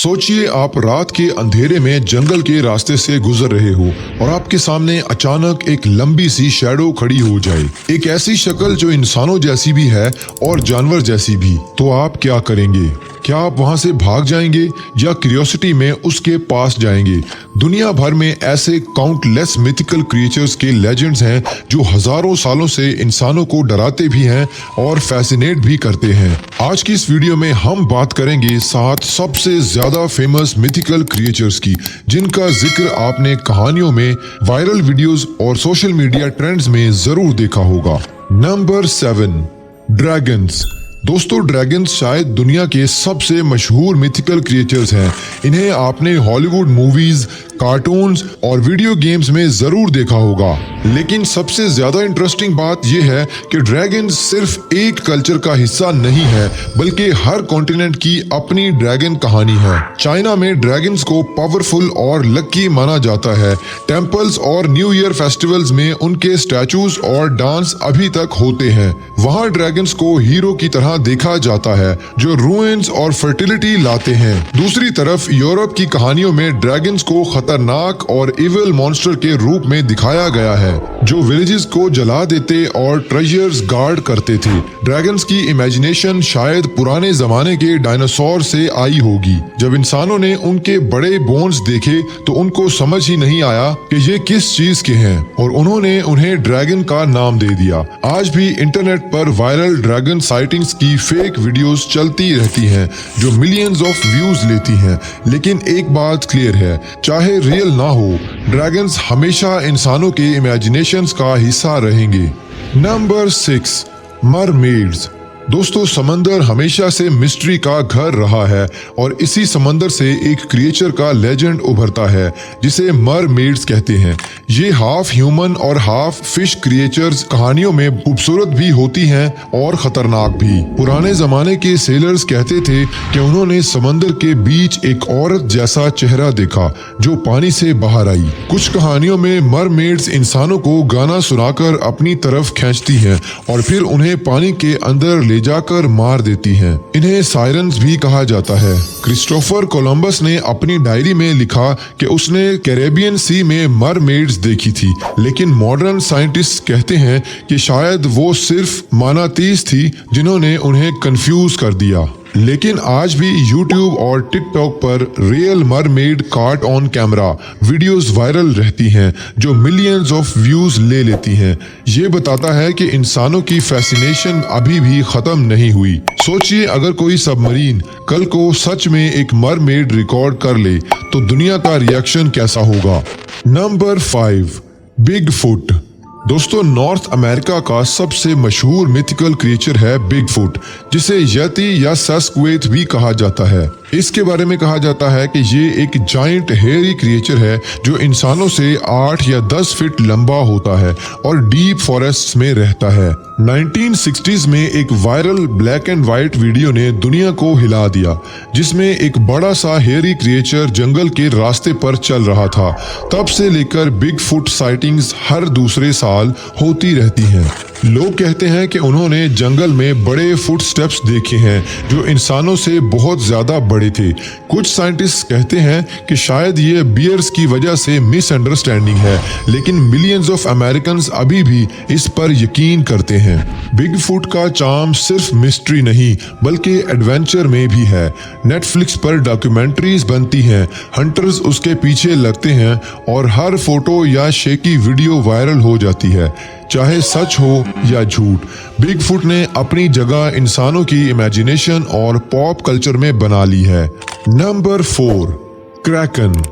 सोचिए आप रात के अंधेरे में जंगल के रास्ते से गुजर रहे हो और आपके सामने अचानक एक लंबी सी शैडो खड़ी हो जाए। एक ऐसी शक्ल जो इंसानों जैसी भी है और जानवर जैसी भी। तो आप क्या करेंगे? क्या आप वहां से भाग जाएंगे या क्यूरियोसिटी में उसके पास जाएंगे? दुनिया भर में ऐसे काउंटलेस मिथिकल क्रिएचर्स के लेजेंड्स हैं जो हजारों सालों से इंसानों को डराते भी हैं और फैसिनेट भी करते हैं। आज की इस वीडियो में हम बात करेंगे 7 सबसे ज्यादा फेमस मिथिकल क्रिएचर्स की, जिनका जिक्र आपने कहानियों में, वायरल वीडियोस और सोशल मीडिया ट्रेंड्स में जरूर देखा होगा। Number 7, dragons. दोस्तों, ड्रैगन्स शायद दुनिया के सबसे मशहूर मिथिकल क्रिएचर्स हैं। इन्हें आपने हॉलीवुड मूवीज, कार्टून्स और वीडियो गेम्स में जरूर देखा होगा। लेकिन सबसे ज्यादा इंटरेस्टिंग बात यह है कि ड्रैगन्स सिर्फ एक कल्चर का हिस्सा नहीं है, बल्कि हर कॉन्टिनेंट की अपनी ड्रैगन कहानी है। चाइना में ड्रैगन्स को पावरफुल और लकी माना जाता है। टेम्पल्स और न्यू ईयर फेस्टिवल्स में उनके स्टैचूज और डांस अभी तक होते हैं। वहाँ ड्रैगन्स को हीरो की तरह देखा जाता है जो रूइंस और फर्टिलिटी लाते हैं। दूसरी तरफ यूरोप की कहानियों में ड्रैगन्स को खतरनाक और इविल मॉन्स्टर के रूप में दिखाया गया है जो विलेजेस को जला देते और ट्रेजर्स गार्ड करते थे। ड्रैगन्स की इमेजिनेशन शायद पुराने जमाने के डायनासोर से आई होगी। जब इंसानों ने उनके बड़े बोन्स देखे तो उनको समझ ही नहीं आया कि ये किस चीज के हैं और उन्होंने उन्हें ड्रैगन का नाम दे दिया। आज भी इंटरनेट पर वायरल ड्रैगन साइटिंग्स की फेक वीडियोस चलती रहती हैं जो मिलियंस ऑफ व्यूज लेती हैं। लेकिन एक बात क्लियर है, चाहे रियल ना हो, ड्रैगन्स हमेशा इंसानों के इमेजिनेशंस का हिस्सा रहेंगे। Number 6, mermaids. दोस्तों, समंदर हमेशा से मिस्ट्री का घर रहा है और इसी समंदर से एक क्रिएचर का लेजेंड उभरता है जिसे मरमेड्स कहते हैं। ये हाफ ह्यूमन और हाफ फिश क्रिएचर्स कहानियों में खूबसूरत भी होती हैं और खतरनाक भी। पुराने जमाने के सेलर्स कहते थे कि उन्होंने समंदर के बीच एक औरत जैसा चेहरा देखा जो पानी से बाहर आई। कुछ कहानियों में मरमेड्स इंसानों को गाना सुनाकर अपनी तरफ खींचती हैं और फिर उन्हें पानी के अंदर ले जाकर मार देती हैं। इन्हें सायरन्स भी कहा जाता है। क्रिस्टोफर कोलंबस ने अपनी डायरी में लिखा कि उसने कैरेबियन सी में मरमेड्स देखी थी, लेकिन मॉडर्न साइंटिस्ट कहते हैं कि शायद वो सिर्फ मानातीस थी जिन्होंने उन्हें कंफ्यूज कर दिया। लेकिन आज भी YouTube और TikTok पर रियल मरमेड काट ऑन कैमरा वीडियोस वायरल रहती हैं जो मिलियंस ऑफ व्यूज ले लेती हैं। ये बताता है कि इंसानों की फैसिनेशन अभी भी खत्म नहीं हुई। सोचिए, अगर कोई सबमरीन कल को सच में एक मरमेड रिकॉर्ड कर ले तो दुनिया का रिएक्शन कैसा होगा। Number 5, Bigfoot. दोस्तों, नॉर्थ अमेरिका का सबसे मशहूर मिथिकल क्रिएचर है बिगफुट, जिसे यति या सस्क्वेथ भी कहा जाता है। इसके बारे में कहा जाता है कि ये एक जाइंट हेयरी क्रिएचर है जो इंसानों से 8 या 10 फीट लंबा होता है और डीप फॉरेस्ट में रहता है। 1960s में एक viral black and white video ने दुनिया को हिला दिया, जिसमें एक बड़ा सा हेयरी क्रिएचर जंगल के रास्ते पर चल रहा था। तब से लेकर बिगफुट साइटिंग्स हर दूसरे साल होती रहती हैं। लोग कहते हैं कि उन्होंने जंगल में बड़े फुटस्टेप्स देखे हैं जो इंसानों से बहुत ज्यादा बड़े थे। कुछ साइंटिस्ट कहते हैं कि शायद ये बियर्स की वजह से मिसअंडरस्टैंडिंग है, लेकिन मिलियंस ऑफ अमेरिकन्स अभी भी इस पर यकीन करते हैं। बिगफुट का चार्म सिर्फ मिस्ट्री नहीं बल्कि एडवेंचर में भी है। नेटफ्लिक्स पर डॉक्यूमेंट्रीज बनती हैं, हंटर्स उसके पीछे लगते हैं और हर फोटो या शेकी वीडियो वायरल हो जाती है। चाहे सच हो या झूठ, बिगफुट ने अपनी जगह इंसानों की इमेजिनेशन और पॉप कल्चर में बना ली है। Number 4, Kraken.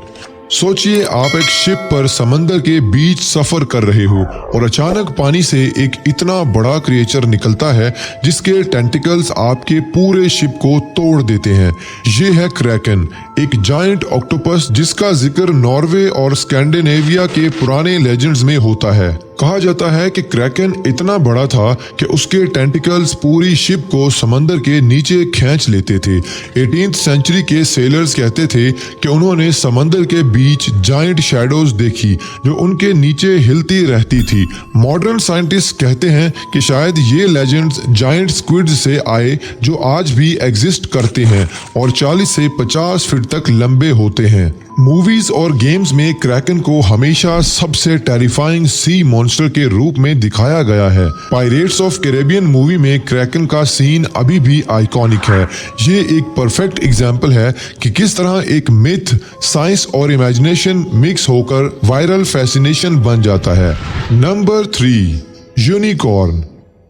सोचिए, आप एक शिप पर समंदर के बीच सफर कर रहे हो और अचानक पानी से एक इतना बड़ा क्रिएचर निकलता है जिसके टेंटिकल्स आपके पूरे शिप को तोड़ देते हैं। ये है क्रैकन, एक जायंट ऑक्टोपस जिसका जिक्र नॉर्वे और स्कैंडिनेविया के पुराने लेजेंड्स में होता है। कहा जाता है कि क्रैकन इतना बड़ा था कि उसके टेंटिकल्स पूरी शिप को समंदर के नीचे खींच लेते थे। 18th सेंचुरी के सेलर्स कहते थे कि उन्होंने समंदर के बीच जायंट शैडोज देखी जो उनके नीचे हिलती रहती थी। मॉडर्न साइंटिस्ट कहते हैं कि शायद ये लेजेंड्स जायंट स्क्विड्स से आए जो आज भी एग्जिस्ट करते हैं और 40 से 50 फीट तक लंबे होते हैं। मूवीज और गेम्स में क्रैकन को हमेशा सबसे टेरिफाइंग सी मॉन्स्टर के रूप में दिखाया गया है। पायरेट्स ऑफ कैरेबियन मूवी में क्रैकन का सीन अभी भी आइकॉनिक है। ये एक परफेक्ट एग्जाम्पल है कि किस तरह एक मिथ, साइंस और इमेजिनेशन मिक्स होकर वायरल फैसिनेशन बन जाता है। Number 3, unicorn.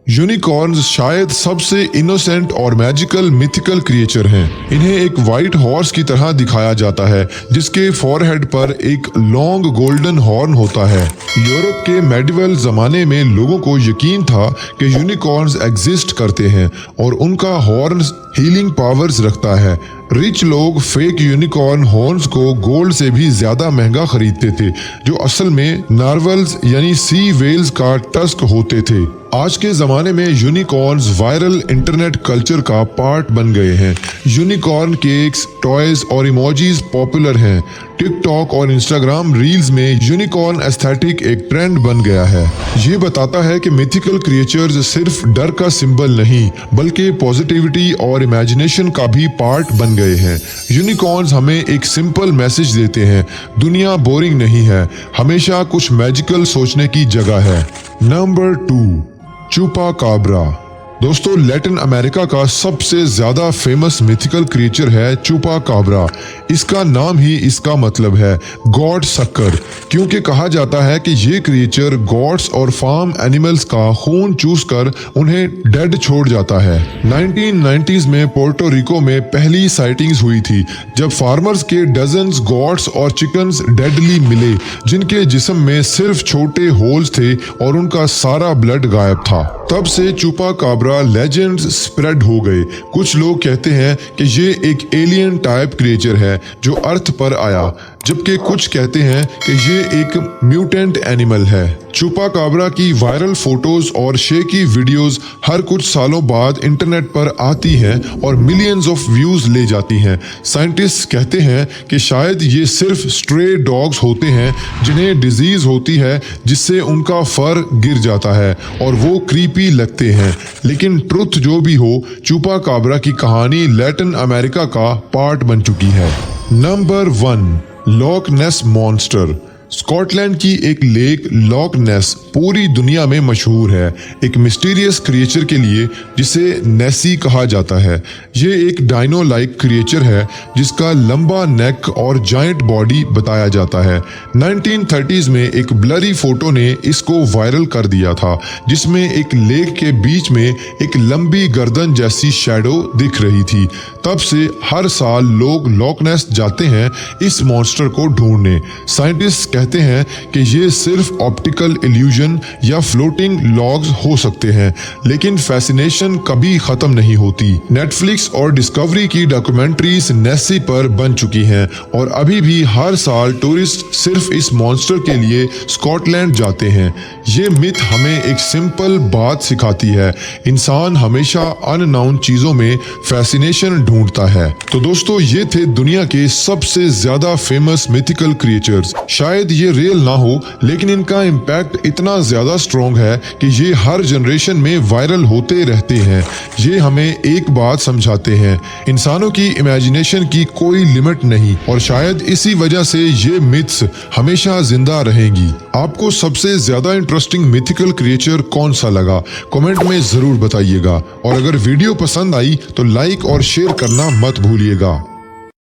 यूनिकॉर्न्स शायद सबसे इनोसेंट और मैजिकल मिथिकल क्रिएचर हैं। इन्हें एक व्हाइट हॉर्स की तरह दिखाया जाता है जिसके फॉरहेड पर एक लॉन्ग गोल्डन हॉर्न होता है। यूरोप के मेडिवल जमाने में लोगों को यकीन था कि यूनिकॉर्न्स एग्जिस्ट करते हैं और उनका हॉर्न हीलिंग पावर्स रखता है। रिच लोग फेक यूनिकॉर्न हॉर्न्स को गोल्ड से भी ज्यादा महंगा खरीदते थे, जो असल में नार्वल्स यानी सी वेल्स का टस्क होते थे। आज के जमाने में यूनिकॉर्न्स वायरल इंटरनेट कल्चर का पार्ट बन गए हैं। यूनिकॉर्न केक्स, टॉयज और इमोजीज पॉपुलर हैं। टिकटॉक और इंस्टाग्राम रील्स में यूनिकॉर्न एस्थेटिक एक ट्रेंड बन गया है। ये बताता है कि मिथिकल क्रिएचर्स सिर्फ डर का सिंबल नहीं बल्कि पॉजिटिविटी और इमेजिनेशन का भी पार्ट बन गए हैं। यूनिकॉर्न्स हमें एक सिंपल मैसेज देते हैं, दुनिया बोरिंग नहीं है, हमेशा कुछ मैजिकल सोचने की जगह है। नंबर 2, चुपाकाब्रा। दोस्तों, लैटिन अमेरिका का सबसे ज्यादा फेमस मिथिकल क्रिएचर है चुपाकाब्रा। इसका नाम ही इसका मतलब है गॉड सकर, क्योंकि कहा जाता है कि ये क्रिएचर गॉड्स और फार्म एनिमल्स का खून चूस कर उन्हें डेड छोड़ जाता है। 1990s में पोर्टो रिको में पहली साइटिंग्स हुई थी जब फार्मर्स के डजन्स गॉड्स और चिकन्स डेडली मिले जिनके जिस्म में सिर्फ छोटे होल्स थे और उनका सारा ब्लड गायब था। तब से चुपाकाब्रा लेजेंड्स स्प्रेड हो गए। कुछ लोग कहते हैं कि ये एक एलियन टाइप क्रिएचर है जो अर्थ पर आया, जबकि कुछ कहते हैं कि ये एक म्यूटेंट एनिमल है। चुपाकाब्रा की वायरल फोटोज और शेकी वीडियोस हर कुछ सालों बाद इंटरनेट पर आती हैं और मिलियंस ऑफ व्यूज ले जाती हैं। साइंटिस्ट कहते हैं कि शायद ये सिर्फ स्ट्रे डॉग्स होते हैं जिन्हें डिजीज होती है जिससे उनका फर गिर जाता है और वो क्रीपी लगते हैं। लेकिन ट्रुथ जो भी हो, चुपाकाब्रा की कहानी लैटिन अमेरिका का पार्ट बन चुकी है। नंबर 1, लॉक नेस मॉन्स्टर। स्कॉटलैंड की एक लेक लॉक नेस पूरी दुनिया में मशहूर है, एक मिस्टीरियस क्रिएचर के लिए जिसे नेसी कहा जाता है। ये एक डायनो लाइक क्रिएचर है जिसका लंबा नेक और जायंट बॉडी बताया जाता है। 1930s में एक ब्लरी फोटो ने इसको वायरल कर दिया था जिसमें एक लेक के बीच में एक लंबी गर्दन जैसी शैडो दिख रही थी। तब से हर साल लोग लॉक नेस जाते हैं इस मॉन्स्टर को ढूंढने। साइंटिस्ट कहते हैं कि ये सिर्फ ऑप्टिकल इल्यूजन या फ्लोटिंग लॉग्स हो सकते हैं, लेकिन फैसिनेशन कभी खत्म नहीं होती। नेटफ्लिक्स और डिस्कवरी की डॉक्यूमेंट्रीज नेसी पर बन चुकी हैं और अभी भी हर साल टूरिस्ट सिर्फ इस मॉन्स्टर के लिए स्कॉटलैंड जाते हैं। ये मिथ हमें एक सिंपल बात सिखाती है, इंसान हमेशा अननोन चीजों में फैसिनेशन ढूंढता है। तो दोस्तों, ये थे दुनिया के सबसे ज्यादा फेमस मिथिकल क्रिएचर्स। शायद ये रियल ना हो, लेकिन इनका इम्पैक्ट इतना ज्यादा स्ट्रॉन्ग है कि ये हर जनरेशन में वायरल होते रहते हैं। ये हमें एक बात समझाते हैं, इंसानों की इमेजिनेशन की कोई लिमिट नहीं और शायद इसी वजह से ये मिथ्स हमेशा जिंदा रहेंगी। आपको सबसे ज्यादा इंटरेस्टिंग मिथिकल क्रिएचर कौन सा लगा, कमेंट में जरूर बताइएगा और अगर वीडियो पसंद आई तो लाइक और शेयर करना मत भूलिएगा।